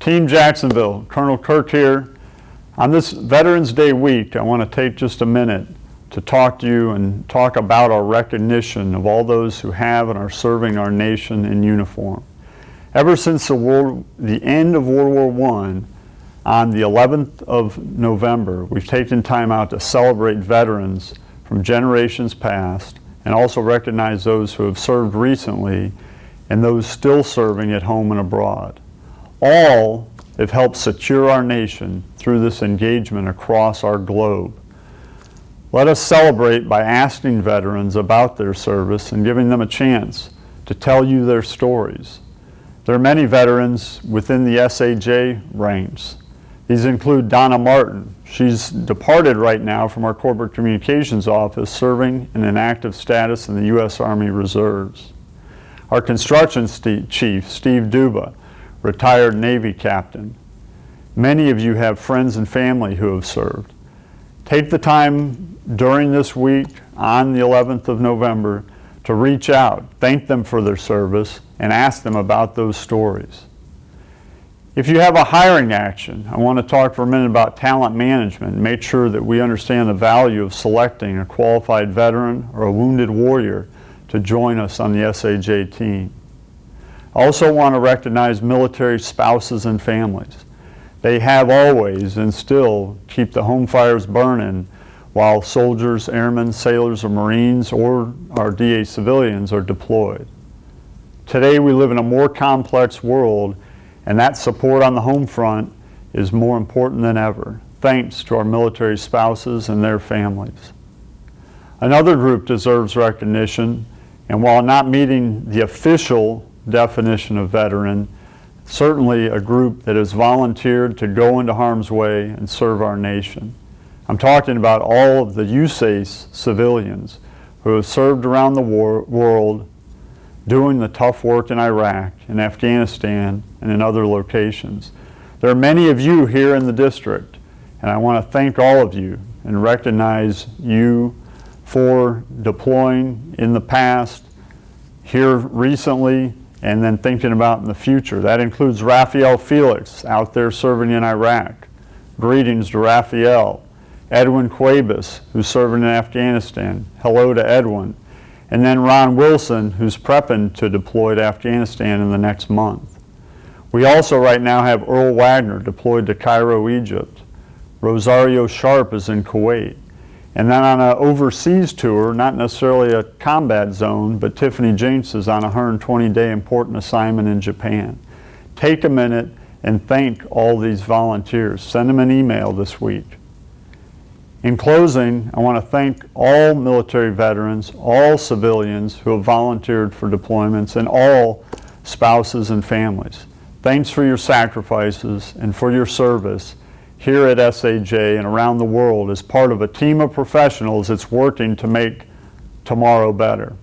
Team Jacksonville, Colonel Kirk here. On this Veterans Day week, I want to take just a minute to talk to you and talk about our recognition of all those who have and are serving our nation in uniform. Ever since the end of World War I, on the 11th of November, we've taken time out to celebrate veterans from generations past and also recognize those who have served recently and those still serving at home and abroad. All have helped secure our nation through this engagement across our globe. Let us celebrate by asking veterans about their service and giving them a chance to tell you their stories. There are many veterans within the SAJ ranks. These include Donna Martin. She's departed right now from our Corporate Communications Office, serving in an active status in the U.S. Army Reserves. Our construction chief, Steve Duba, retired Navy captain. Many of you have friends and family who have served. Take the time during this week, on the 11th of November, to reach out, thank them for their service, and ask them about those stories. If you have a hiring action, I want to talk for a minute about talent management and make sure that we understand the value of selecting a qualified veteran or a wounded warrior to join us on the SAJ team. I also want to recognize military spouses and families. They have always and still keep the home fires burning while soldiers, airmen, sailors, or Marines, or our DA civilians are deployed. Today we live in a more complex world, and that support on the home front is more important than ever, thanks to our military spouses and their families. Another group deserves recognition, and while not meeting the official definition of veteran, certainly a group that has volunteered to go into harm's way and serve our nation. I'm talking about all of the USACE civilians who have served around the world doing the tough work in Iraq, in Afghanistan, and in other locations. There are many of you here in the district, and I want to thank all of you and recognize you for deploying in the past, here recently, and then thinking about in the future. That includes Raphael Felix out there serving in Iraq. Greetings to Raphael. Edwin Cuevas, who's serving in Afghanistan. Hello to Edwin. And then Ron Wilson, who's prepping to deploy to Afghanistan in the next month. We also right now have Earl Wagner deployed to Cairo, Egypt. Rosario Sharp is in Kuwait. And then on an overseas tour, not necessarily a combat zone, but Tiffany Jinks is on a 120-day important assignment in Japan. Take a minute and thank all these volunteers. Send them an email this week. In closing, I want to thank all military veterans, all civilians who have volunteered for deployments, and all spouses and families. Thanks for your sacrifices and for your service here at SAJ and around the world as part of a team of professionals that's working to make tomorrow better.